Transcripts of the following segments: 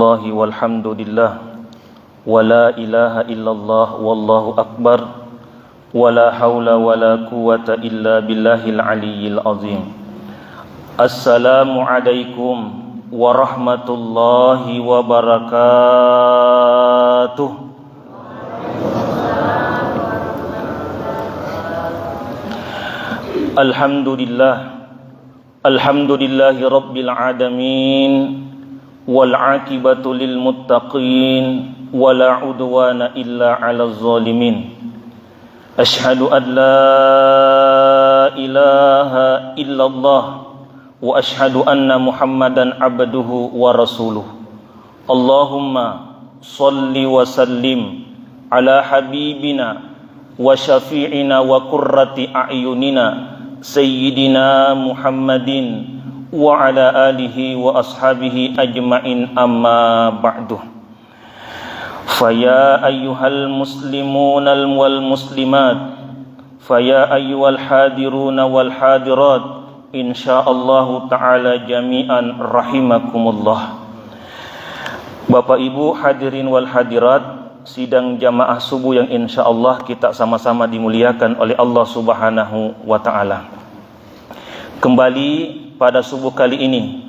Subhanallah walhamdulillah wa la ilaha illallah wallahu akbar wa la hawla wa la quwwata illa billahil aliyyil azim. Assalamualaikum warahmatullahi wabarakatuh. Alhamdulillahi rabbil alamin wal aqibatu lil muttaqin wala udwana illa 'alal zalimin. Asyhadu an la ilaha illallah wa asyhadu anna Muhammadan abduhu wa rasuluh. Allahumma shalli wa sallim ala habibina wa syafi'ina wa qurrati a'yunina sayyidina Muhammadin wa ala alihi wa ashabihi ajma'in, amma ba'du. Faya ayyuhal muslimuna wal muslimat, faya ayyuhal hadiruna wal hadirat, insyaallah ta'ala jami'an rahimakumullah. Bapak Ibu hadirin wal hadirat, sidang jamaah subuh yang insyaallah kita sama-sama dimuliakan oleh Allah Subhanahu wa ta'ala. Kembali pada subuh kali ini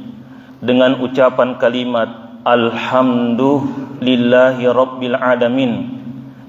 dengan ucapan kalimat alhamdulillahi rabbil alamin.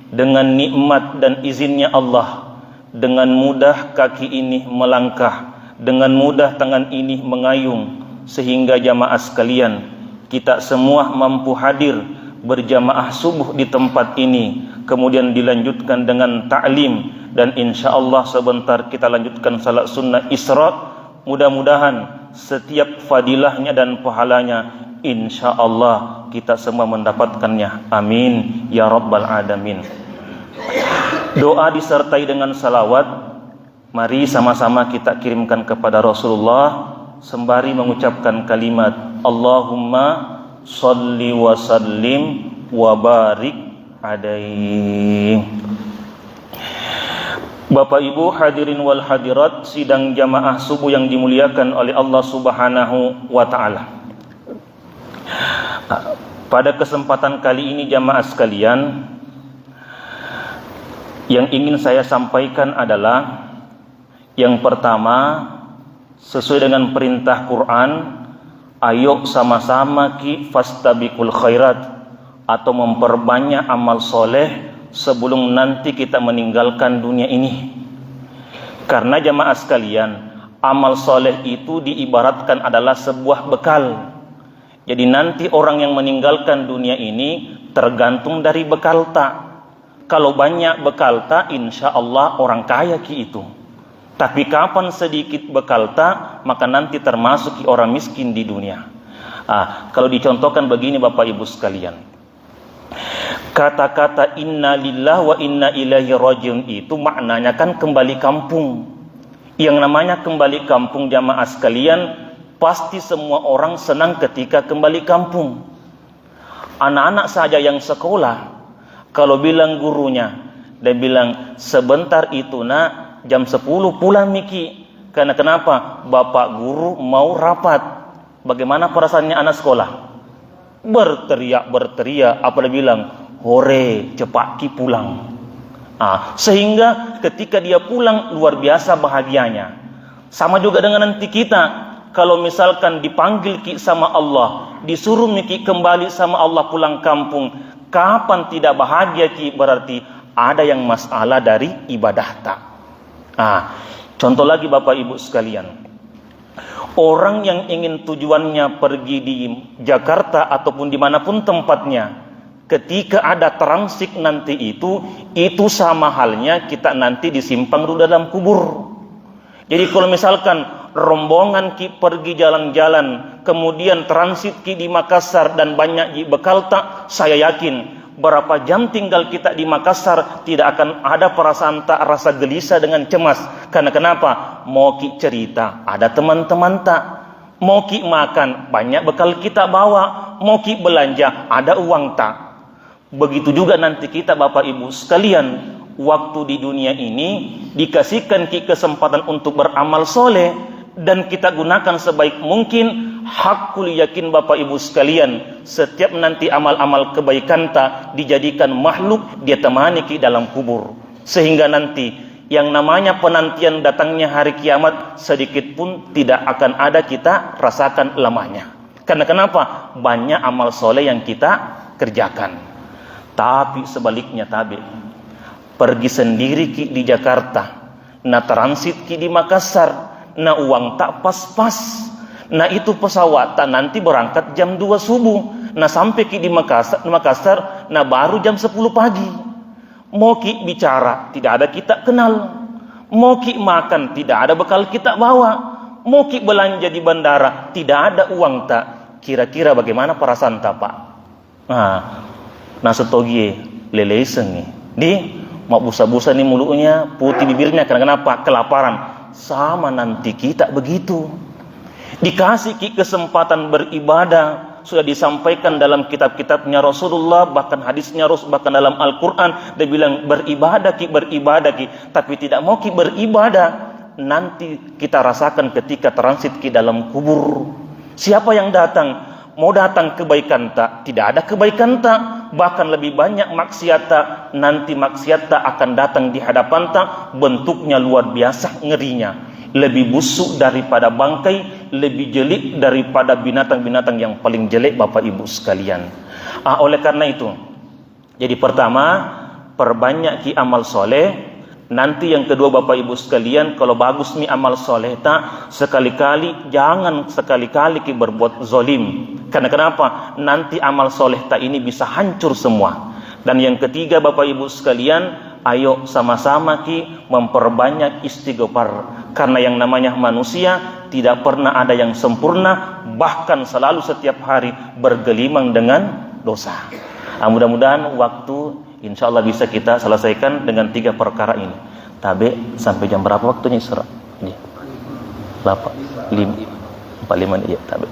Dengan nikmat dan izinnya Allah, dengan mudah kaki ini melangkah, dengan mudah tangan ini mengayung, sehingga jamaah sekalian kita semua mampu hadir berjamaah subuh di tempat ini, kemudian dilanjutkan dengan ta'lim, dan insyaallah sebentar kita lanjutkan salat sunnah Isra. Mudah-mudahan setiap fadilahnya dan pahalanya insyaallah kita semua mendapatkannya. Amin ya rabbal alamin. Doa disertai dengan salawat, mari sama-sama kita kirimkan kepada Rasulullah sembari mengucapkan kalimat Allahumma shalli wa sallim wa barik alaihi. Bapak Ibu hadirin wal hadirat, sidang jamaah subuh yang dimuliakan oleh Allah Subhanahu wa ta'ala. Pada kesempatan kali ini jamaah sekalian, yang ingin saya sampaikan adalah yang pertama, sesuai dengan perintah Quran, ayo sama-sama fastabiqul khairat, atau memperbanyak amal soleh sebelum nanti kita meninggalkan dunia ini. Karena jamaah sekalian, amal soleh itu diibaratkan adalah sebuah bekal. Jadi nanti orang yang meninggalkan dunia ini tergantung dari bekal tak. Kalau banyak bekal tak, insya Allah orang kaya itu. Tapi kapan sedikit bekal tak, maka nanti termasuk orang miskin di dunia. Kalau dicontohkan begini Bapak Ibu sekalian, kata-kata inna lillah wa inna ilaihi rajiun itu maknanya kan kembali kampung. Yang namanya kembali kampung jamaah sekalian, pasti semua orang senang ketika kembali kampung. Anak-anak saja yang sekolah, kalau bilang gurunya, dia bilang sebentar itu nak, jam 10 pulang Miki. Karena kenapa? Bapak guru mau rapat. Bagaimana perasaannya anak sekolah? Berteriak, apa dia bilang? Hore, cepat ki pulang. Sehingga ketika dia pulang luar biasa bahagianya. Sama juga dengan nanti kita, kalau misalkan dipanggil ki sama Allah, disuruh ki kembali sama Allah pulang kampung, kapan tidak bahagia ki? Berarti ada yang masalah dari ibadah tak. Contoh lagi Bapak Ibu sekalian, orang yang ingin tujuannya pergi di Jakarta ataupun dimanapun tempatnya, ketika ada transit nanti itu sama halnya kita nanti disimpang dulu dalam kubur. Jadi kalau misalkan rombongan ki pergi jalan-jalan, kemudian transit ki di Makassar dan banyak bekal tak, saya yakin berapa jam tinggal kita di Makassar tidak akan ada perasaan tak, rasa gelisah dengan cemas. Karena kenapa? Mau ki cerita, ada teman-teman tak. Mau ki makan, banyak bekal kita bawa. Mau ki belanja, ada uang tak. Begitu juga nanti kita Bapak Ibu sekalian, waktu di dunia ini dikasihkan ki kesempatan untuk beramal soleh, dan kita gunakan sebaik mungkin. hakul yakin Bapak Ibu sekalian, setiap nanti amal-amal kebaikan tak dijadikan makhluk dia temani ki dalam kubur, sehingga nanti yang namanya penantian datangnya hari kiamat sedikit pun tidak akan ada kita rasakan lemahnya. Karena kenapa? Banyak amal soleh yang kita kerjakan. Tapi sebaliknya pergi sendiri ki di Jakarta, na transit ki di Makassar, na uang tak pas-pas, na itu pesawat tak nanti berangkat jam 2 subuh, na sampai ki di Makassar na baru jam 10 pagi. Mau ki bicara tidak ada kita kenal, mau ki makan tidak ada bekal kita bawa, mau ki belanja di bandara tidak ada uang tak. Kira-kira bagaimana perasaan tak Pak? Nah setogie leleseng nih, di mau busa-busa nih mulutnya, putih bibirnya, karena kenapa? Kelaparan. Sama nanti kita begitu. Dikasih kesempatan beribadah, sudah disampaikan dalam kitab-kitabnya Rasulullah, bahkan hadisnya Rasul, bahkan dalam Al-Quran dia bilang beribadah ki, tapi tidak mau ki beribadah. Nanti kita rasakan ketika transit ki dalam kubur. Siapa yang datang? Mau datang kebaikan tak? Tidak ada kebaikan tak? Bahkan lebih banyak maksiat tak? Nanti maksiat tak akan datang di hadapan tak? Bentuknya luar biasa ngerinya, lebih busuk daripada bangkai, lebih jelek daripada binatang-binatang yang paling jelek Bapak Ibu sekalian. Oleh karena itu, jadi pertama, perbanyak ki amal soleh. Nanti yang kedua Bapak Ibu sekalian, kalau bagus nih amal soleh tak, jangan sekali-kali ki berbuat zolim. Karena kenapa? Nanti amal soleh tak ini bisa hancur semua. Dan yang ketiga Bapak Ibu sekalian, ayo sama-sama ki memperbanyak istighfar. Karena yang namanya manusia tidak pernah ada yang sempurna, bahkan selalu setiap hari bergelimang dengan dosa. Mudah-mudahan waktu insya Allah bisa kita selesaikan dengan 3 perkara ini. Tabe sampai jam berapa waktunya Isra? Ini 45 iya tabe.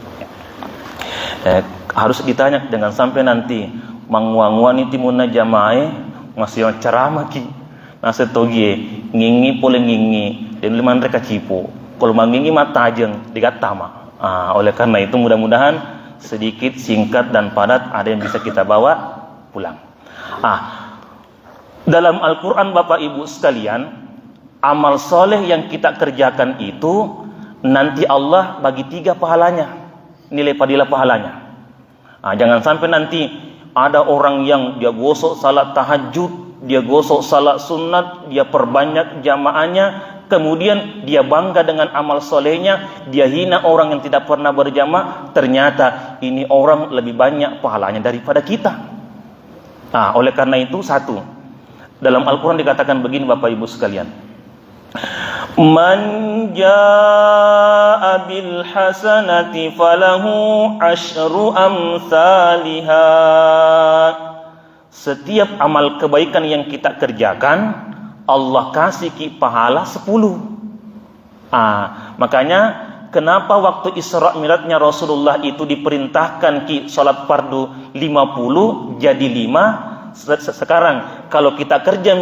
Harus ditanya dengan sampai nanti mangwanguan itu muna jamae masih ceramah ki. Nase togie ngingi pole ngingi dan lima mereka cipo. Kalau mangingi mata ajeng digatama. Oleh karena itu mudah-mudahan sedikit singkat dan padat ada yang bisa kita bawa pulang. Dalam Al-Quran Bapak Ibu sekalian, amal soleh yang kita kerjakan itu nanti Allah bagi 3 pahalanya, nilai padilah pahalanya. Jangan sampai nanti ada orang yang dia gosok salat tahajud, dia gosok salat sunat, dia perbanyak jamaahnya, kemudian dia bangga dengan amal solehnya, dia hina orang yang tidak pernah berjamaah, ternyata ini orang lebih banyak pahalanya daripada kita. Oleh karena itu, satu, dalam Al-Quran dikatakan begini Bapak Ibu sekalian, man jaa bil hasanati falahu asyru amsalha. Setiap amal kebaikan yang kita kerjakan Allah kasih ki pahala 10. Makanya kenapa waktu Isra Mi'rajnya Rasulullah itu diperintahkan ki salat fardu 50 jadi 5. Sekarang kalau kita kerja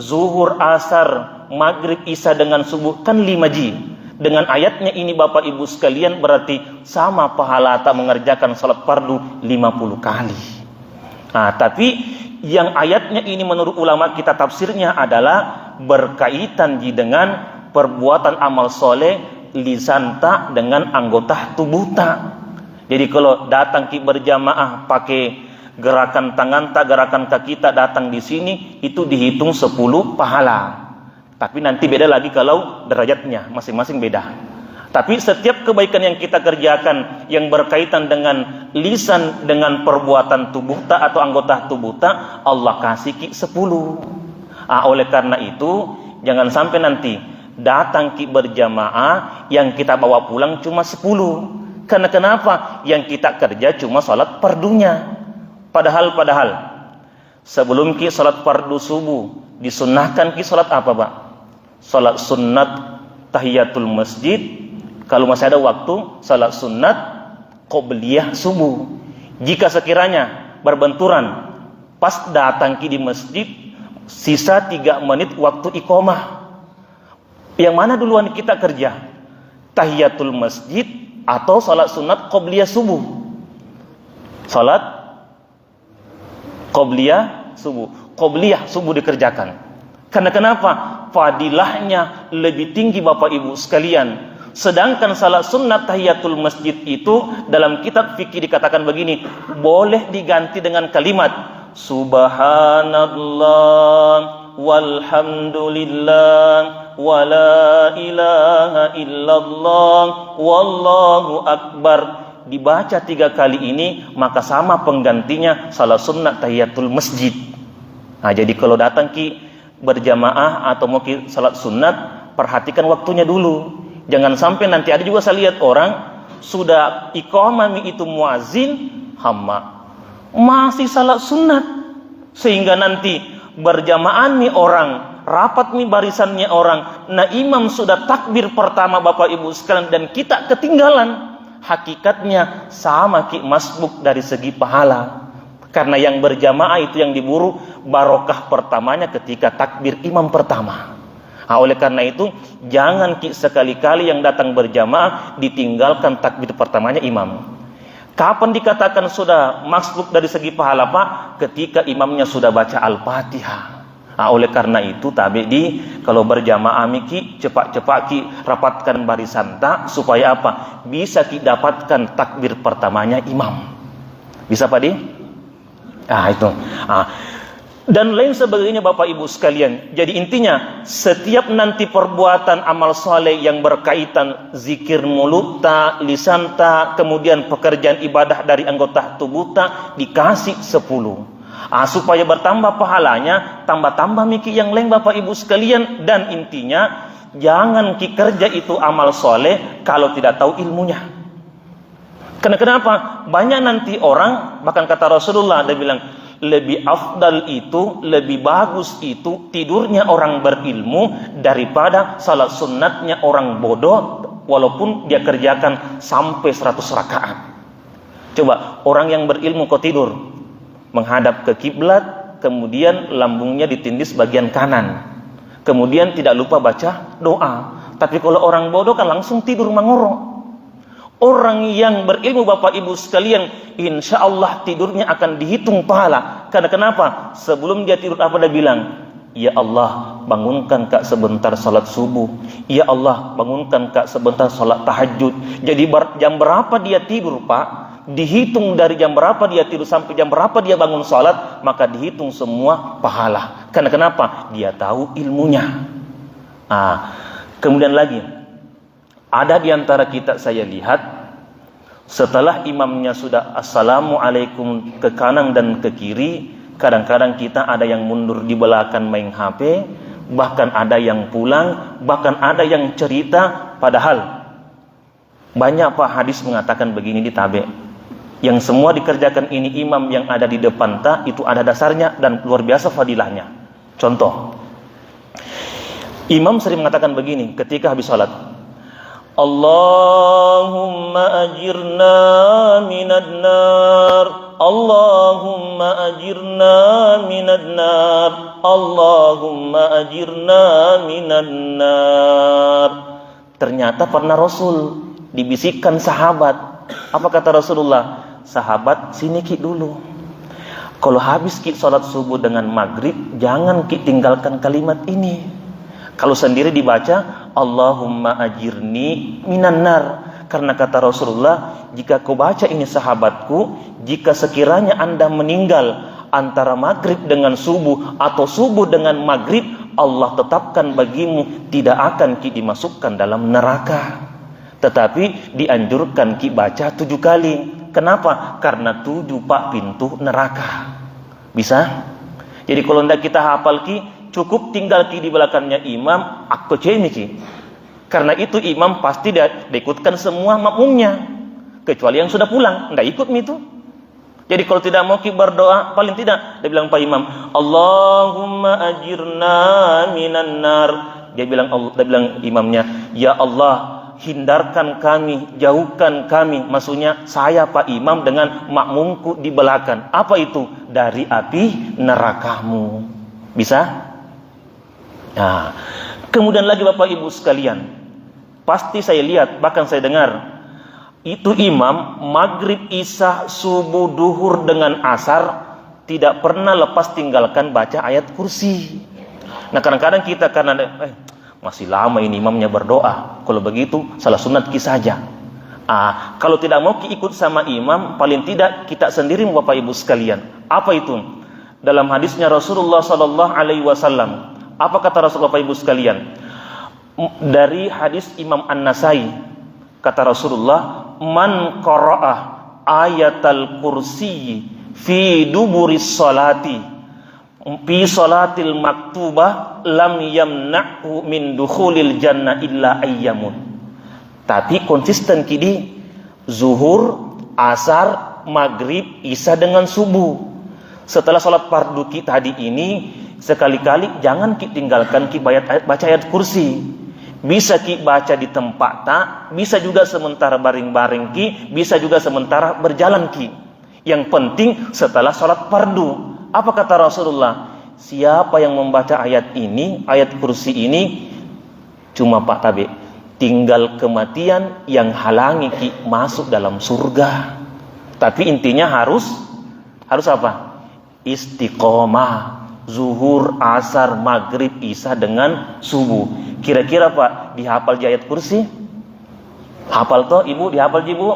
zuhur, asar, maghrib, isya dengan subuh kan 5 ji. Dengan ayatnya ini Bapak Ibu sekalian berarti sama pahala tak mengerjakan salat fardu 50 kali. Tapi yang ayatnya ini menurut ulama kita tafsirnya adalah berkaitan dengan perbuatan amal soleh lisan tak dengan anggota tubuh tak. Jadi kalau datang ki berjamaah pakai gerakan tangan tak, gerakan kaki tak, datang di sini itu dihitung 10 pahala. Tapi nanti beda lagi kalau derajatnya masing-masing beda. Tapi setiap kebaikan yang kita kerjakan yang berkaitan dengan lisan, dengan perbuatan tubuh tak atau anggota tubuh tak, Allah kasih ki 10. Oleh karena itu jangan sampai nanti datang ki berjamaah yang kita bawa pulang cuma 10. Karena kenapa? Yang kita kerja cuma salat fardunya. Padahal sebelum ki salat fardu subuh disunnahkan ki salat apa Pak? Salat sunnat tahiyatul masjid. Kalau masih ada waktu salat sunnat qobliyah subuh. Jika sekiranya berbenturan pas datang ki di masjid sisa 3 menit waktu iqamah, yang mana duluan kita kerja? Tahiyatul masjid atau salat sunat qobliyah subuh. Salat qobliyah subuh. Qobliyah subuh dikerjakan. Karena kenapa? Fadilahnya lebih tinggi Bapak Ibu sekalian. Sedangkan salat sunat tahiyatul masjid itu dalam kitab fikih dikatakan begini, boleh diganti dengan kalimat subhanallah walhamdulillah wala ilaha illallah wallahu akbar. Dibaca 3 kali ini, maka sama penggantinya salat sunat tahiyatul masjid. Nah, jadi kalau datang ki berjamaah atau mau ki salat sunat, perhatikan waktunya dulu. Jangan sampai nanti ada juga saya lihat orang sudah iqamah itu muazin hamma masih salat sunat, sehingga nanti berjamaah nih orang, rapat nih barisannya orang, nah imam sudah takbir pertama Bapak Ibu sekalian dan kita ketinggalan. Hakikatnya sama ki masbuk dari segi pahala, karena yang berjamaah itu yang diburu barokah pertamanya ketika takbir imam pertama. Nah, oleh karena itu jangan ki sekali-kali yang datang berjamaah ditinggalkan takbir pertamanya imam. Kapan dikatakan sudah masbuk dari segi pahala Pak? Ketika imamnya sudah baca Al-Fatihah. Nah, oleh karena itu kalau berjamaah miki cepat-cepat ki rapatkan barisan tak, supaya apa? Bisa ki dapatkan takbir pertamanya imam. Bisa Pak Di? Itu. Dan lain sebagainya Bapak Ibu sekalian. Jadi intinya setiap nanti perbuatan amal soleh yang berkaitan zikir mulut ta, lisan ta, kemudian pekerjaan ibadah dari anggota tubuh ta dikasih 10. Supaya bertambah pahalanya, tambah-tambah miki yang lain Bapak Ibu sekalian. Dan intinya jangan ki kerja itu amal soleh kalau tidak tahu ilmunya. Karena kenapa? Banyak nanti orang, bahkan kata Rasulullah, dia bilang lebih afdal itu, lebih bagus itu tidurnya orang berilmu daripada salat sunnatnya orang bodoh walaupun dia kerjakan sampai 100 rakaat. Coba orang yang berilmu kok tidur menghadap ke kiblat, kemudian lambungnya ditindis bagian kanan, kemudian tidak lupa baca doa. Tapi kalau orang bodoh kan langsung tidur mangoro. Orang yang berilmu Bapak Ibu sekalian, insya Allah tidurnya akan dihitung pahala. Karena kenapa? Sebelum dia tidur apa dia bilang? Ya Allah, bangunkan kak sebentar salat subuh. Ya Allah, bangunkan kak sebentar salat tahajud. Jadi jam berapa dia tidur Pak? Dihitung dari jam berapa dia tidur sampai jam berapa dia bangun salat, maka dihitung semua pahala. Karena kenapa? Dia tahu ilmunya. Kemudian lagi, ada di antara kita saya lihat, setelah imamnya sudah assalamualaikum ke kanan dan ke kiri, kadang-kadang kita ada yang mundur di belakang main HP, bahkan ada yang pulang, bahkan ada yang cerita. Padahal banyak Pak hadis mengatakan begini di tabe, yang semua dikerjakan ini imam yang ada di depan itu ada dasarnya dan luar biasa fadilahnya. Contoh, imam sering mengatakan begini ketika habis salat, Allahumma ajirna minad nar, Allahumma ajirna minad nar, Allahumma ajirna minad nar. Ternyata pernah Rasul dibisikkan sahabat. Apa kata Rasulullah? Sahabat, sini ki dulu. Kalau habis ki salat subuh dengan maghrib, jangan ki tinggalkan kalimat ini. Kalau sendiri dibaca Allahumma ajirni minan nar. Karena kata Rasulullah, jika kau baca ini sahabatku, jika sekiranya anda meninggal antara maghrib dengan subuh atau subuh dengan maghrib, Allah tetapkan bagimu tidak akan ki dimasukkan dalam neraka, tetapi dianjurkan ki baca 7 kali. Kenapa? Karena 7 Pak pintu neraka. Bisa? Jadi kalau tidak kita hafal ki, cukup tinggal ki di belakangnya imam, aku cemi ki. Karena itu imam pasti dia ikutkan semua makmumnya, kecuali yang sudah pulang, tidak ikut itu. Jadi kalau tidak mau ki berdoa, paling tidak dia bilang Pak Imam, Allahumma ajirna minan nar. Dia bilang imamnya, ya Allah, hindarkan kami, jauhkan kami, maksudnya saya Pak Imam dengan makmumku di belakang. Apa itu? Dari api nerakamu. Bisa? Nah, kemudian lagi Bapak Ibu sekalian, pasti saya lihat, bahkan saya dengar, Itu imam maghrib, isya, subuh, duhur dengan asar tidak pernah lepas tinggalkan baca ayat kursi. Nah kadang-kadang kita karena masih lama ini imamnya berdoa, kalau begitu salah sunat saja. Kalau tidak mau ikut sama imam, paling tidak kita sendiri Bapak Ibu sekalian. Apa itu? Dalam hadisnya Rasulullah sallallahu alaihi wasallam, apa kata Rasulullah Bapak Ibu sekalian? Dari hadis Imam An-Nasai, kata Rasulullah, man qara'ah ayatal kursi fi duburis salati fi salatil maktubah lam yamna'hu min dukhulil jannah illa ayyamun. Tapi konsisten kini zuhur, asar, maghrib, isya dengan subuh. Setelah salat fardu kita tadi ini, sekali-kali jangan kita tinggalkan baca ayat kursi. Bisa ki baca di tempat tak, bisa juga sementara baring-baring ki, bisa juga sementara berjalan ki. Yang penting setelah salat fardu. Apa kata Rasulullah? Siapa yang membaca ayat ini, ayat kursi ini, cuma Pak Tabe, tinggal kematian yang halangi ki masuk dalam surga. Tapi intinya harus apa? Istiqomah. Zuhur, asar, maghrib, isya dengan subuh. Kira-kira Pak, dihafal ayat kursi? Hafal toh Ibu, dihafal Ibu?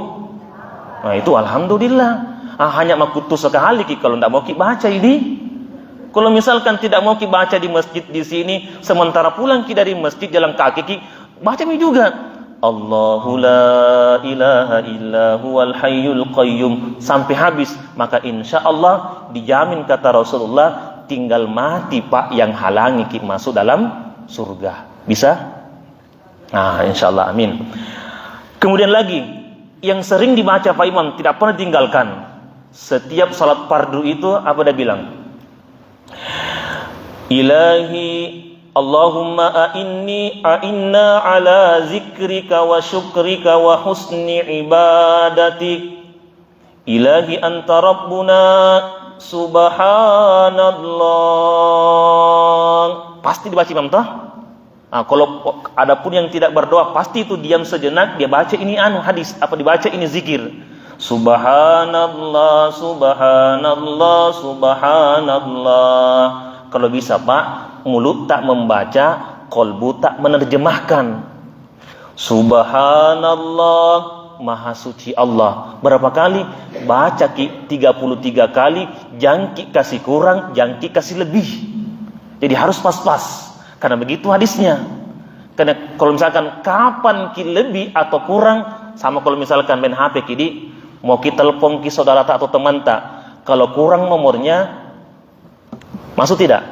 Nah itu alhamdulillah. Hanya makutu sekali ki kalau tidak mau ki baca ini. Kalau misalkan tidak mau ki baca di masjid di sini, sementara pulang ki dari masjid jalan kaki ki baca mi juga. Allahu la ilaha illa huwal hayyul qayyum sampai habis, maka insya Allah dijamin kata Rasulullah, tinggal mati Pak yang halangi ki masuk dalam surga. Bisa? Nah, insya Allah, amin. Kemudian lagi yang sering dibaca Pak Imam, tidak pernah tinggalkan. Setiap salat fardu itu apa dia bilang? Ilahi Allahumma a'inna ala zikrika wa syukrika wa husni ibadatik. Ilahi anta rabbuna subhanallah. Pasti dibaca Imam toh? Kalau adapun yang tidak berdoa, pasti itu diam sejenak, dia baca ini hadis, apa dibaca ini zikir. Subhanallah, subhanallah, subhanallah. Kalau bisa Pak, mulut tak membaca, kolbu tak menerjemahkan. Subhanallah, maha suci Allah. Berapa kali? Baca ki 33 kali, jangki kasih kurang, jangki kasih lebih. Jadi harus pas-pas. Karena begitu hadisnya. Karena kalau misalkan kapan ki lebih atau kurang, sama kalau misalkan main HP ki mau kita telepon ki saudara tak atau teman tak, kalau kurang nomornya masuk tidak?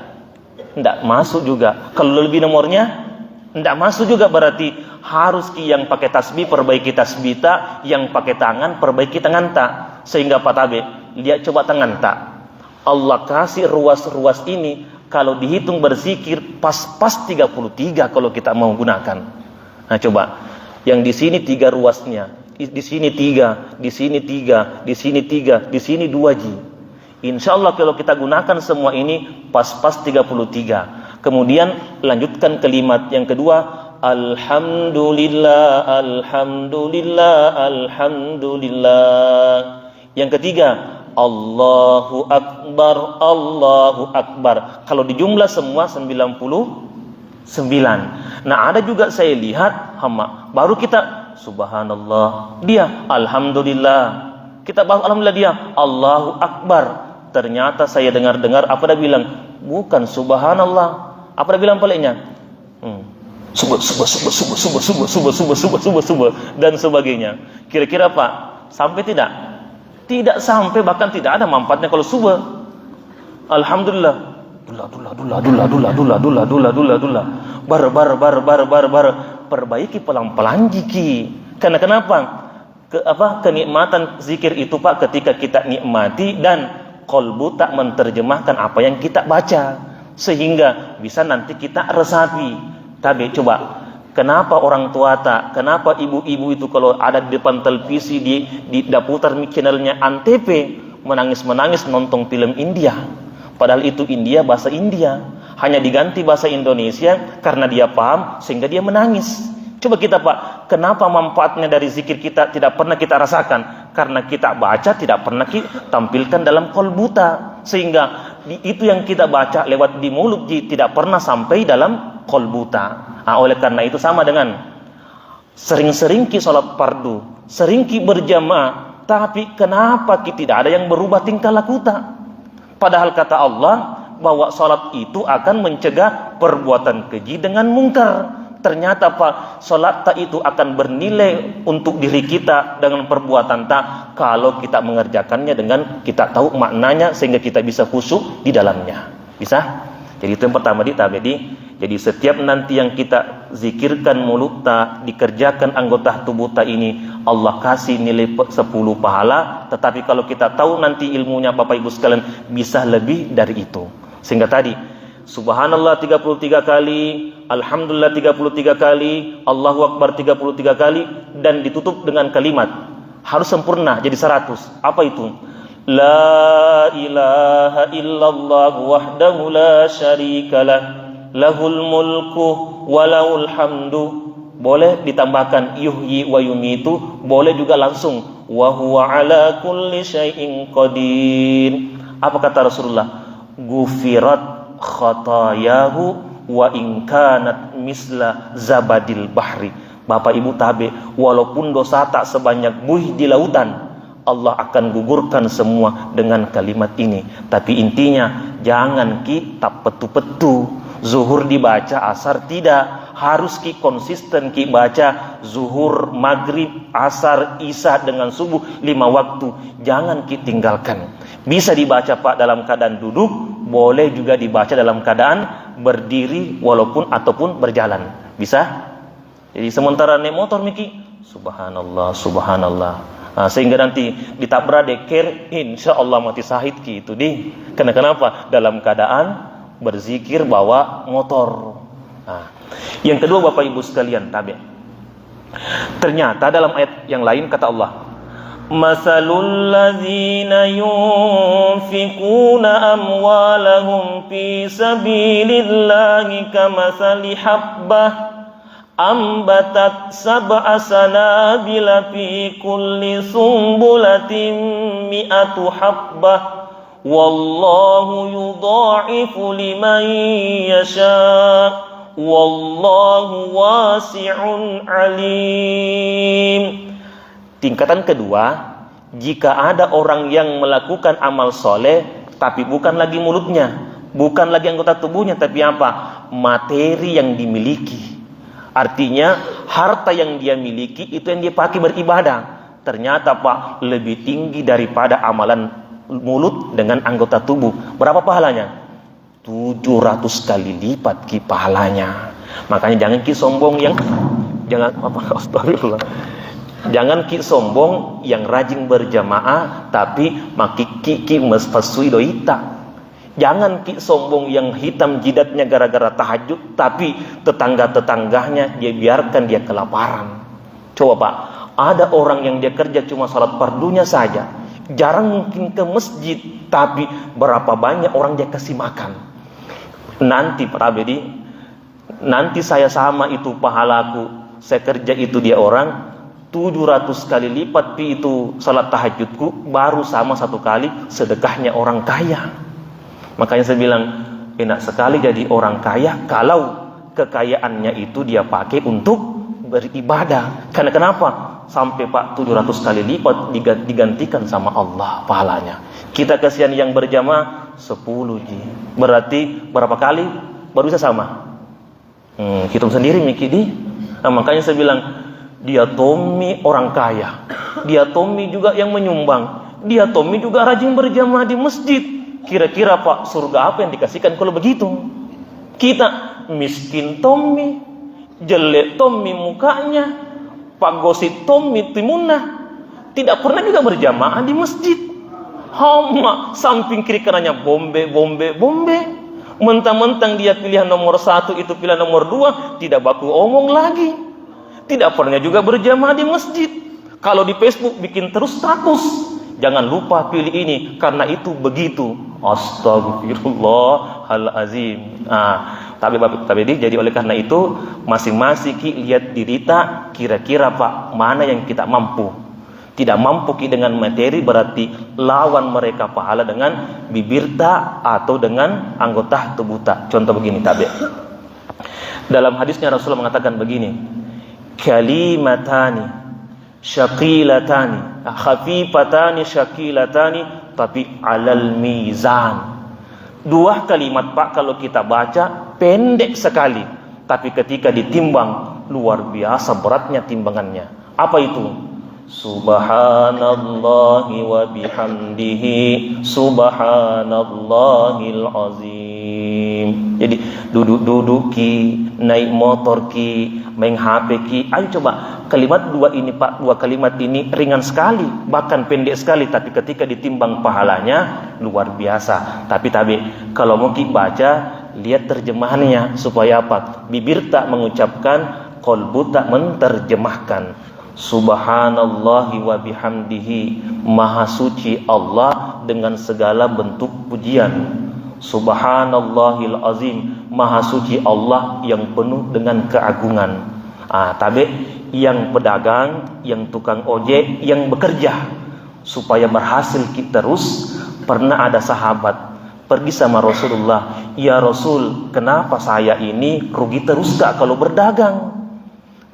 Tidak masuk juga. Kalau lebih nomornya tidak masuk juga, berarti harus ki yang pakai tasbih perbaiki tasbih tak, yang pakai tangan perbaiki tangan tak. Sehingga Pak Tabe, lihat coba tangan tak. Allah kasih ruas-ruas ini, kalau dihitung berzikir pas-pas 33 kalau kita mau gunakan. Nah coba, yang di sini 3 ruasnya, di sini 3, di sini 3, di sini 3, di sini 2 ji. Insya Allah kalau kita gunakan semua ini pas-pas 33. Kemudian lanjutkan kalimat yang kedua, Alhamdulillah, Alhamdulillah, Alhamdulillah. Yang ketiga, Allahu Akbar, Allahu Akbar. Kalau dijumlah semua 99. Nah ada juga saya lihat baru kita Subhanallah, dia Alhamdulillah, kita bahas Alhamdulillah, dia Allahu Akbar. Ternyata saya dengar-dengar apa dia bilang? Bukan Subhanallah. Apa dia bilang paliknya? Subah dan sebagainya. Kira-kira Pak, sampai tidak? Tidak sampai, bahkan tidak ada manfaatnya kalau subah. Alhamdulillah. Dula. Bar. Perbaiki pelan-pelan jiki. Karena kenapa? Kenikmatan zikir itu Pak, ketika kita nikmati dan kolbu tak menerjemahkan apa yang kita baca, sehingga bisa nanti kita resapi. Tapi coba, kenapa orang tua tak, kenapa ibu-ibu itu kalau ada di depan televisi di putar channelnya Antv, menangis-menangis nonton film India. Padahal itu India, bahasa India, hanya diganti bahasa Indonesia karena dia paham sehingga dia menangis. Coba kita Pak, Kenapa manfaatnya dari zikir kita tidak pernah kita rasakan? Karena kita baca tidak pernah kita tampilkan dalam kolbuta, sehingga itu yang kita baca lewat di mulut tidak pernah sampai dalam kolbuta. Oleh karena itu sama dengan sering-sering ki sholat fardu, sering ki berjamaah, tapi kenapa ki tidak ada yang berubah tingkah laku ta? Padahal kata Allah bahwa sholat itu akan mencegah perbuatan keji dengan mungkar. Ternyata Pak, sholat tak itu akan bernilai untuk diri kita dengan perbuatan tak kalau kita mengerjakannya dengan kita tahu maknanya sehingga kita bisa khusyuk di dalamnya. Bisa? Jadi itu yang pertama jadi setiap nanti yang kita zikirkan mulut tak, dikerjakan anggota tubuh tak ini, Allah kasih nilai 10 pahala. Tetapi kalau kita tahu nanti ilmunya Bapak Ibu sekalian bisa lebih dari itu. Sehingga tadi Subhanallah 33 kali, Alhamdulillah 33 kali, Allahu Akbar 33 kali, dan ditutup dengan kalimat harus sempurna jadi 100. Apa itu? La ilaha illallah wahdahu la syarikalah, lahul mulku walahul hamdu. Boleh ditambahkan yuhyi wa yumitu, boleh juga langsung wa huwa ala kulli syai'in qadir. Apa kata Rasulullah? Gufirat khatayahu wa in kanat misla zabadil bahri. Bapak Ibu tabe, walaupun dosa tak sebanyak buih di lautan, Allah akan gugurkan semua dengan kalimat ini. Tapi intinya jangan kita petu-petu. Zuhur dibaca, asar tidak. Harus ki konsisten ki baca zuhur, maghrib, asar, isya dengan subuh 5 waktu. Jangan ki tinggalkan. Bisa dibaca Pak dalam keadaan duduk, boleh juga dibaca dalam keadaan berdiri walaupun ataupun berjalan. Bisa? Jadi sementara naik motor miki, subhanallah, subhanallah. Sehingga nanti ditabrak deker, insya Allah mati sahid ki itu di. Kenapa? Dalam keadaan berzikir bawa motor. Yang kedua Bapak Ibu sekalian tabi. Ternyata dalam ayat yang lain kata Allah, Masalul ladzina yunfikuna amwalahum fi sabilillahi kamathali habbah ambatat sab'a sanabila fi kulli sumbulatin mi'atu habbah wallahu yudha'ifu liman yasha' wallahu wasi'un alim. Tingkatan kedua, jika ada orang yang melakukan amal soleh tapi bukan lagi mulutnya, bukan lagi anggota tubuhnya, tapi apa? Materi yang dimiliki. Artinya harta yang dia miliki itu yang dia pakai beribadah. Ternyata Pak, lebih tinggi daripada amalan mulut dengan anggota tubuh. Berapa pahalanya? 700 kali lipat ki pahalanya. Makanya jangan ki sombong yang astagfirullah. Jangan ki sombong yang rajin berjamaah tapi ki mesfasui doita. Jangan ki sombong yang hitam jidatnya gara-gara tahajud tapi tetangga-tetangganya dia biarkan dia kelaparan. Coba Pak, ada orang yang dia kerja cuma salat fardunya saja, jarang mungkin ke masjid, tapi berapa banyak orang dia kasih makan. Nanti Pak Abedi, nanti saya sama itu pahalaku, saya kerja itu dia orang 700 kali lipat pi itu salat tahajudku, baru sama 1 kali sedekahnya orang kaya. Makanya saya bilang enak sekali jadi orang kaya kalau kekayaannya itu dia pakai untuk beribadah. Karena kenapa? Sampai Pak 700 kali lipat digantikan sama Allah pahalanya. Kita kasihan yang berjamaah 10 ji. Berarti berapa kali baru bisa sama? Hitung sendiri Mikidi. Makanya saya bilang dia Tommy orang kaya. Dia Tommy juga yang menyumbang. Dia Tommy juga rajin berjamaah di masjid. Kira-kira Pak, surga apa yang dikasihkan kalau begitu? Kita miskin Tommy, jelek Tommy mukanya, Pak Gosit Tommy timunah, tidak pernah juga berjamaah di masjid. Hama samping kiri kanannya bombe. Mentang-mentang dia pilihan nomor 1 itu pilihan nomor 2, tidak baku omong lagi. Tidak pernah juga berjamaah di masjid. Kalau di Facebook bikin terus status, jangan lupa pilih ini karena itu begitu. Astagfirullahalazim. Tapi jadi oleh karena itu masing-masing ki lihat diri ta kira-kira Pak mana yang kita mampu. Tidak mampu ki dengan materi berarti lawan mereka pahala dengan bibir ta atau dengan anggota tubuh ta. Contoh begini tabe. Dalam hadisnya Rasulullah mengatakan begini, kalimatani syaqilatani khafifatani syaqilatani tapi alal mizan. Dua kalimat Pak kalau kita baca pendek sekali, tapi ketika ditimbang luar biasa beratnya timbangannya. Apa itu? Subhanallahi wa bihamdihi subhanallahil azim. Jadi duduk ki, naik motor ki, main HP ki. Ayo coba kalimat dua ini Pak, dua kalimat ini ringan sekali, bahkan pendek sekali, tapi ketika ditimbang pahalanya luar biasa. Tapi kalau mau ki baca, lihat terjemahannya supaya apa? Bibir tak mengucapkan, qalbu tak menterjemahkan. Subhanallahi wa bihamdihi, maha suci Allah dengan segala bentuk pujian. Subhanallahil azim, maha suci Allah yang penuh dengan keagungan. Yang pedagang, yang tukang ojek, yang bekerja supaya berhasil kita terus. Pernah ada sahabat pergi sama Rasulullah, ya Rasul, kenapa saya ini rugi terus kak kalau berdagang?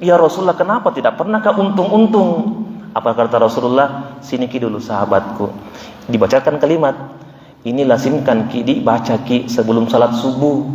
Ya Rasulullah, kenapa tidak pernahkah untung-untung? Apa kata Rasulullah? Sini ki dulu sahabatku, dibacakan kalimat ini, lazimkan ki dibaca ki sebelum salat subuh,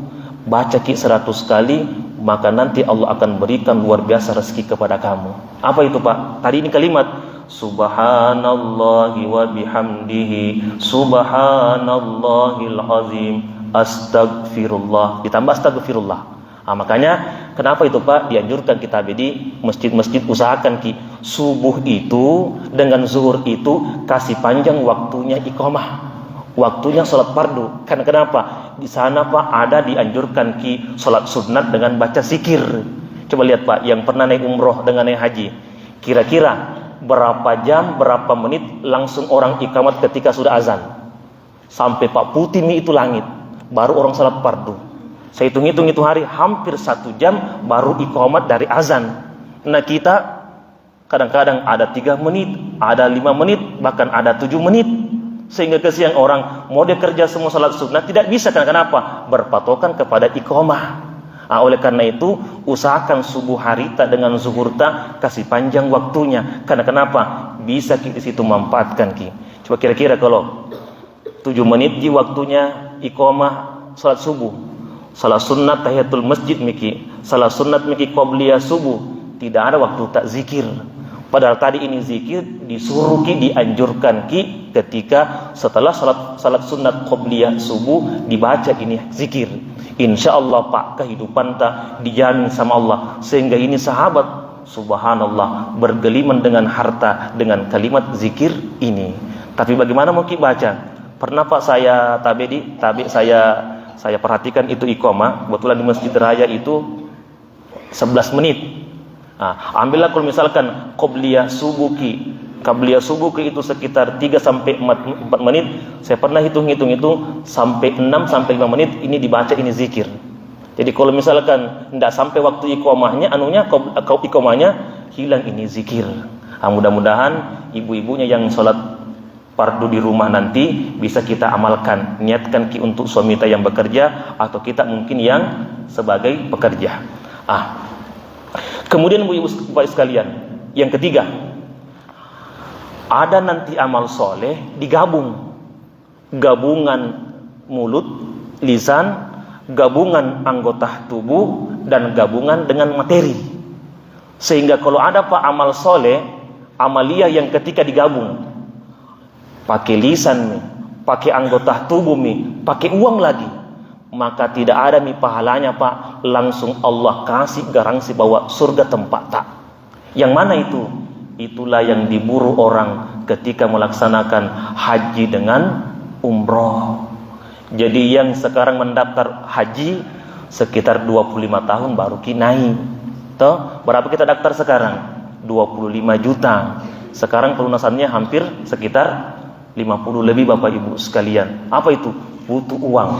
baca ki 100 kali, maka nanti Allah akan berikan luar biasa rezeki kepada kamu. Apa itu Pak? Tadi ini kalimat Subhanallahi wa bihamdihi subhanallahil azim astagfirullah, ditambah astagfirullah. Makanya kenapa itu Pak dianjurkan kita di masjid-masjid, usahakan ki subuh itu dengan zuhur itu kasih panjang waktunya iqamah, waktunya salat fardu. Karena kenapa? Di sana Pak ada dianjurkan ki salat sunat dengan baca zikir. Coba lihat Pak, yang pernah naik umroh dengan naik haji, kira-kira berapa jam, berapa menit langsung orang iqamat ketika sudah azan? Sampai Pak putih mi itu langit, baru orang salat fardu. Saya hitung-hitung itu hari, hampir 1 jam baru iqamat dari azan. Nah kita kadang-kadang ada 3 menit, ada 5 menit, bahkan ada 7 menit. Sehingga kesian orang mau dia kerja semua salat sunat tidak bisa. Kenapa? Berpatokan kepada iqamah. Oleh karena itu usahakan subuh hari tak dengan zuhur tak kasih panjang waktunya. Karena kenapa? Bisa kita situ manfaatkan ki. Coba kira-kira kalau 7 menit di waktunya iqamah salat subuh, salat sunat tahiyatul masjid miki, salat sunat miki qabliyah subuh, tidak ada waktu tak zikir. Padahal tadi ini zikir disuruh ki, dianjurkan ki ketika setelah salat sunat qabliyah subuh dibaca ini zikir. Insya Allah Pak kehidupan tak dijamin sama Allah. Sehingga ini sahabat subhanallah bergeliman dengan harta dengan kalimat zikir ini. Tapi bagaimana mau ki baca? Pernah Pak saya saya perhatikan itu iqamah, kebetulan di Masjid Raya itu 11 menit. Ambillah kalau misalkan qabliyah subuh itu sekitar 3 sampai 4 menit. Saya pernah hitung-hitung itu sampai 6 sampai 5 menit ini dibaca ini zikir. Jadi kalau misalkan tidak sampai waktu iqamahnya, iqamahnya hilang ini zikir. Mudah-mudahan ibu-ibunya yang sholat fardu di rumah nanti bisa kita amalkan. Niatkan ki untuk suami kita yang bekerja atau kita mungkin yang sebagai pekerja. Kemudian Bapak sekalian, yang ketiga, ada nanti amal soleh gabungan mulut, lisan, gabungan anggota tubuh dan gabungan dengan materi. Sehingga kalau ada Pak amal soleh, amalia yang ketika digabung pakai lisan nih, pakai anggota tubuh nih, pakai uang lagi, maka tidak ada nih pahalanya Pak, langsung Allah kasih garansi bahwa surga tempat tak. Yang mana itu? Itulah yang diburu orang ketika melaksanakan haji dengan umroh. Jadi yang sekarang mendaftar haji sekitar 25 tahun baru kinai. Toh, berapa kita daftar sekarang? 25 juta. Sekarang pelunasannya hampir sekitar 50 lebih Bapak Ibu sekalian. Apa itu? Butuh uang.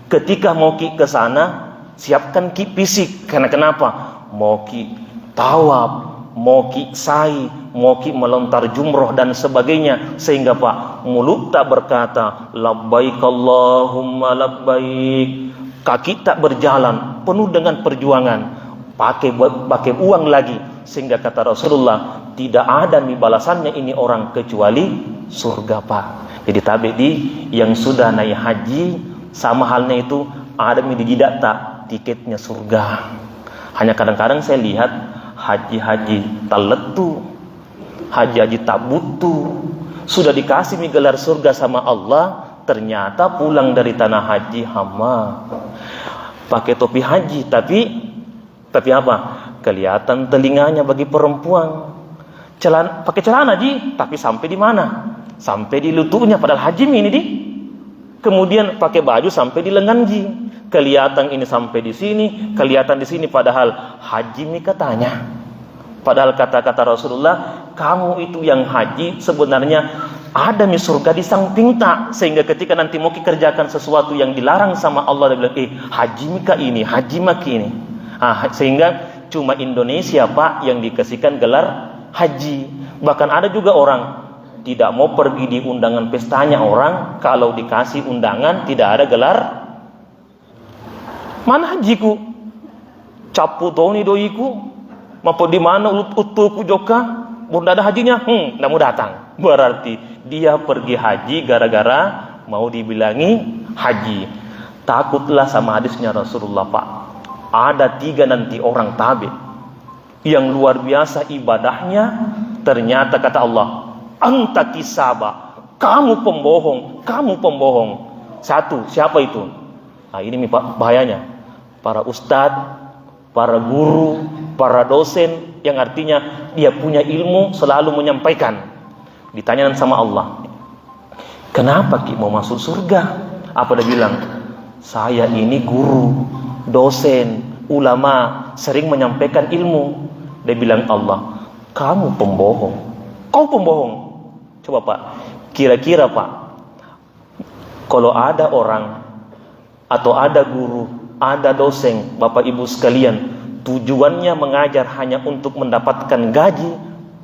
Ketika mau ke sana siapkan ki fisik. Karena kenapa? Mau ki tawaf, mau ki sa'i, mau ki melontar jumroh dan sebagainya, sehingga Pak mulut tak berkata labbaik Allahumma labbaik, kaki tak berjalan, penuh dengan perjuangan, pakai uang lagi, sehingga kata Rasulullah tidak ada nih balasannya ini orang kecuali surga Pak. Jadi tabe di yang sudah naik haji sama halnya itu ada nih di data tiketnya surga. Hanya kadang-kadang saya lihat haji-haji taletu, haji-haji tak butuh, sudah dikasih nih gelar surga sama Allah, ternyata pulang dari tanah haji hama, pakai topi haji, tapi apa? Kelihatan telinganya bagi perempuan, pakai celana ji, tapi sampai di mana? Sampai di lututnya, padahal haji ini di. Kemudian pakai baju sampai di lengan ji, kelihatan ini sampai di sini, kelihatan di sini, padahal haji ini katanya. Padahal kata-kata Rasulullah, kamu itu yang haji sebenarnya ada nih surga di samping tak, sehingga ketika nanti mau kerjakan sesuatu yang dilarang sama Allah, dia bilang haji mika ini, haji maki ini. Sehingga cuma Indonesia Pak yang dikasihkan gelar haji. Bahkan ada juga orang tidak mau pergi di undangan pestanya orang, kalau dikasih undangan tidak ada gelar. Mana hajiku? Capu toni doiku, maupun di mana utuhku joka, bunda ada hajinya, nggak mau datang. Berarti dia pergi haji gara-gara mau dibilangi haji. Takutlah sama hadisnya Rasulullah Pak. Ada 3 nanti orang tabe yang luar biasa ibadahnya, ternyata kata Allah, anta kisaba, kamu pembohong, kamu pembohong. Satu, siapa itu? Ini Pak bahayanya. Para ustadz, para guru, para dosen, yang artinya dia punya ilmu selalu menyampaikan. Ditanyakan sama Allah, kenapa Ki mau masuk surga? Apa dia bilang? Saya ini guru, dosen, ulama, sering menyampaikan ilmu. Dia bilang Allah, kamu pembohong, kau pembohong. Coba Pak, kira-kira Pak, kalau ada orang atau ada guru, ada dosen, Bapak Ibu sekalian, tujuannya mengajar hanya untuk mendapatkan gaji,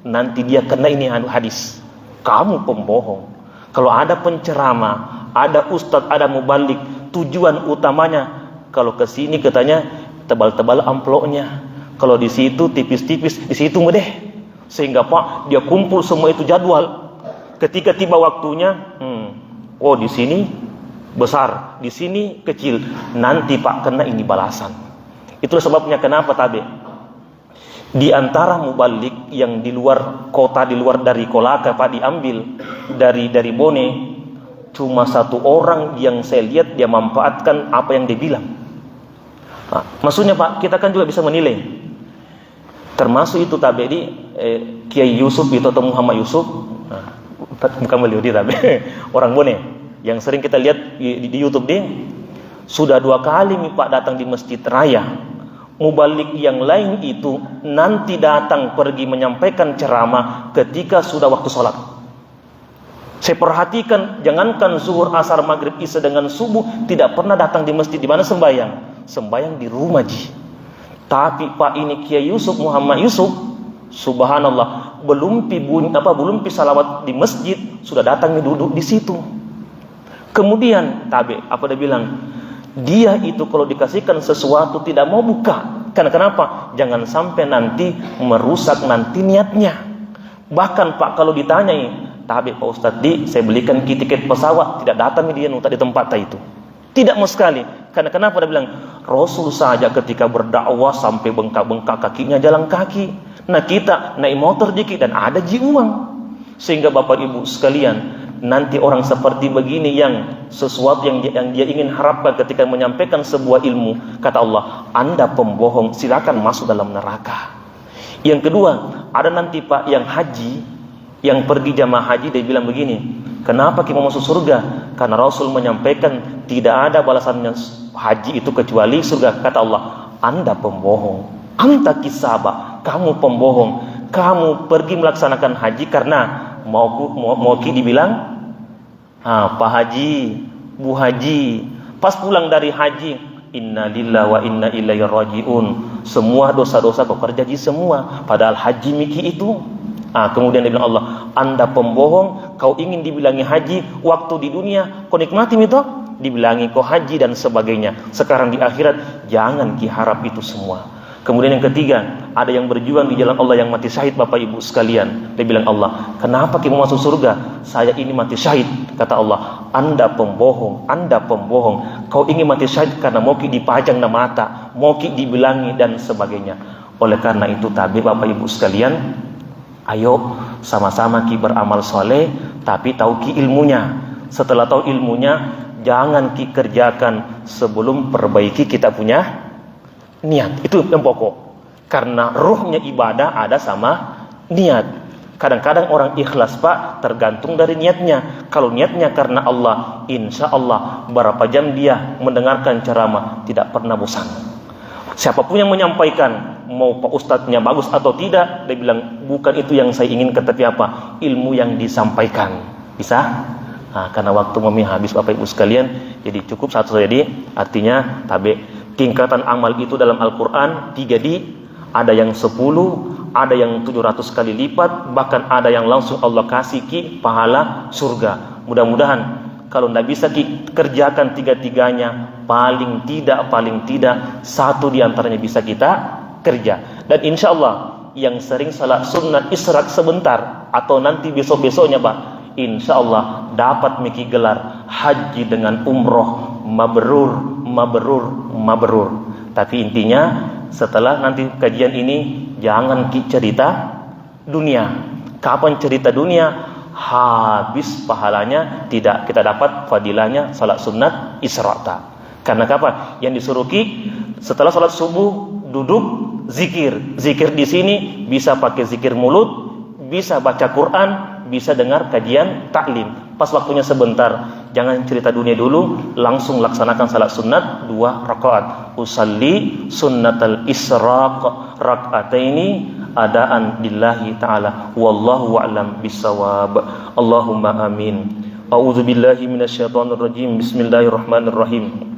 nanti dia kena ini hadis, kamu pembohong. Kalau ada penceramah, ada ustadz, ada mubalik, tujuan utamanya kalau ke sini katanya tebal-tebal amplopnya, kalau di situ tipis-tipis, di situ mudah, sehingga Pak dia kumpul semua itu jadwal. Ketika tiba waktunya, di sini besar, di sini kecil, nanti Pak kena ini balasan. Itu sebabnya kenapa tabe di antara mubalik yang di luar kota, di luar dari Kolaka Pak, diambil dari Bone, cuma 1 orang yang saya lihat dia manfaatkan apa yang dia bilang. Maksudnya Pak, kita kan juga bisa menilai. Termasuk itu tabe di Kiai Yusuf itu atau Muhammad Yusuf, bukan beliau dia tapi orang Bone yang sering kita lihat di YouTube dia, sudah 2 kali nih Pak datang di Masjid Raya. Mubalik yang lain itu nanti datang pergi menyampaikan ceramah ketika sudah waktu sholat. Saya perhatikan, jangankan zuhur, asar, maghrib, isya dengan subuh, tidak pernah datang di masjid. Di mana sembahyang? Sembahyang di rumah ji. Tapi Pak ini Kiai Yusuf, Muhammad Yusuf, subhanallah, belum pi salawat di masjid, sudah datang duduk di situ. Kemudian tabe apa dia bilang? Dia itu kalau dikasihkan sesuatu tidak mau buka. Karena kenapa? Jangan sampai nanti merusak nanti niatnya. Bahkan Pak kalau ditanyai, tabe Pak Ustadz saya belikan tiket pesawat, tidak datang dia nuta di tempat itu. Tidak mau sekali. Karena kenapa dia bilang? Rasul saja ketika berdakwah sampai bengkak-bengkak kakinya jalan kaki. Nah kita naik motor dikit dan ada uang. Sehingga Bapak Ibu sekalian, nanti orang seperti begini yang sesuatu yang dia ingin harapkan ketika menyampaikan sebuah ilmu, kata Allah, Anda pembohong, silakan masuk dalam neraka. Yang kedua, ada nanti Pak yang haji, yang pergi jamaah haji, dia bilang begini, kenapa kita mau masuk surga? Karena Rasul menyampaikan tidak ada balasannya haji itu kecuali surga. Kata Allah, Anda pembohong, anta kisaba, kamu pembohong, kamu pergi melaksanakan haji karena mau dibilang Pak Haji, Bu Haji, pas pulang dari haji inna lillahi wa inna ilaihi rajiun. Semua dosa-dosa kau kerja semua, padahal haji miki itu. Kemudian dia bilang Allah, Anda pembohong, kau ingin dibilangi haji waktu di dunia kau nikmati itu, dibilangi kau haji dan sebagainya. Sekarang di akhirat jangan diharap itu semua. Kemudian yang ketiga, ada yang berjuang di jalan Allah yang mati syahid, Bapak Ibu sekalian. Dia bilang Allah, kenapa kamu masuk surga? Saya ini mati syahid. Kata Allah, Anda pembohong, Anda pembohong. Kau ingin mati syahid karena mau dipajang na mata, mau dibilangi dan sebagainya. Oleh karena itu tadi Bapak Ibu sekalian, ayo sama-sama beramal soleh, tapi tahu ilmunya. Setelah tahu ilmunya, jangan kerjakan sebelum perbaiki kita punya niat. Itu yang pokok. Karena ruhnya ibadah ada sama niat. Kadang-kadang orang ikhlas Pak, tergantung dari niatnya. Kalau niatnya karena Allah, insya Allah berapa jam dia mendengarkan ceramah tidak pernah bosan. Siapapun yang menyampaikan, mau Pak Ustadznya bagus atau tidak, dia bilang bukan itu yang saya inginkan, tapi apa? Ilmu yang disampaikan. Bisa? Karena waktu kami habis Bapak Ibu sekalian, jadi cukup satu saja. Artinya tingkatan amal itu dalam Al-Quran 3D, ada yang 10, ada yang 700 kali lipat, bahkan ada yang langsung Allah kasih pahala surga. Mudah-mudahan kalau tidak bisa kerjakan tiga-tiganya, paling tidak satu diantaranya bisa kita kerja. Dan insya Allah yang sering salat sunnah israk sebentar atau nanti besok-besoknya Pak, insya Allah dapat miki gelar haji dengan umroh mabrur. Tapi intinya setelah nanti kajian ini jangan cerita dunia. Kapan cerita dunia habis pahalanya, tidak kita dapat fadilahnya salat sunat isyra'ta. Karena kapan? Yang disuruh setelah salat subuh duduk zikir. Zikir di sini bisa pakai zikir mulut, bisa baca Quran, bisa dengar kajian taklim. Pas waktunya sebentar, jangan cerita dunia dulu, langsung laksanakan salat sunat 2 rakaat. Usalli sunnatal isyraq rak'ataini adaan lillahi ta'ala. Wallahu a'lam bissawab. Allahumma amin. A'udzu billahi minasyaitonir rajim. Bismillahirrahmanirrahim.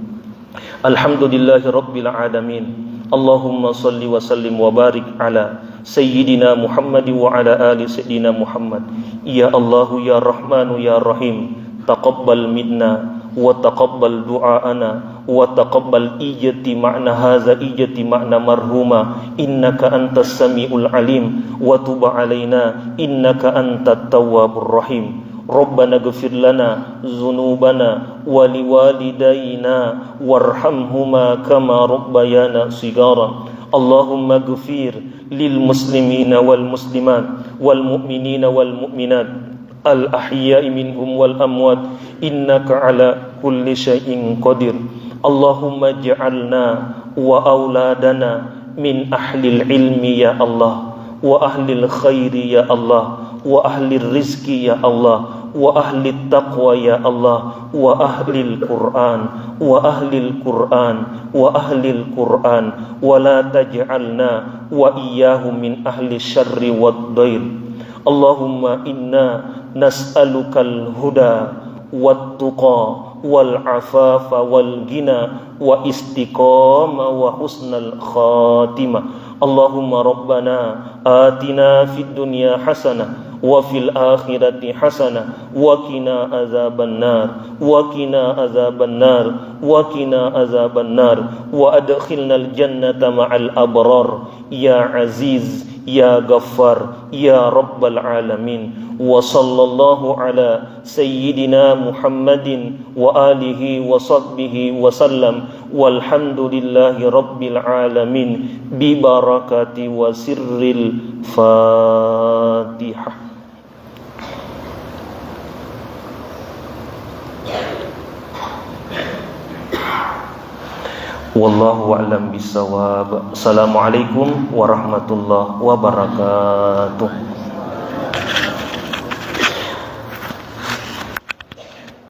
Alhamdulillahi rabbil alamin. Allahumma salli wa sallim wa barik ala Sayyidina Muhammad wa ala ali Sayyidina Muhammad. Ya Allah ya Rahmanu ya Rahim, taqabbal minna wa taqabbal du'aana wa taqabbal ijtima'na hadza ijtima'na marhuma, innaka antas samiul alim wa tub alaina innaka antat tawwabur rahim. Rabbana ighfir lana dzunubana wa liwalidayna warhamhuma kama rabbayana shigara. Allahumma ighfir lil muslimina wal muslimat wal mu'minina wal mu'minat al ahya'i minhum wal amwat innaka ala kulli syai'in qadir. Allahumma ij'alna wa auladana min ahlil ilmi ya Allah, wa ahlil khairi ya Allah, wa ahlil rizki ya Allah, wa ahli taqwa ya Allah, wa ahlil Qur'an, wa ahlil Qur'an, wa ahlil Qur'an, wa la taj'alna wa iyyahum min ahli syarri wad dair. Allahumma inna nas'alukal huda wat tuqa wal afafa wal ghina wa istiqamah wa husnal khatimah. Allahumma rabbana atina fid dunya hasanah wa fil akhirati hasanah wa qina azabannar wa qina azabannar wa qina azabannar wa adkhilnal jannata ma'al abrar ya aziz ya ghaffar ya rabbal alamin. Wa sallallahu ala sayyidina Muhammadin wa alihi wa sahbihi wa sallam walhamdulillahi rabbil alamin bi barakati wa sirril Fatihah. Wallahu a'lam bissawab. Assalamualaikum warahmatullahi wabarakatuh.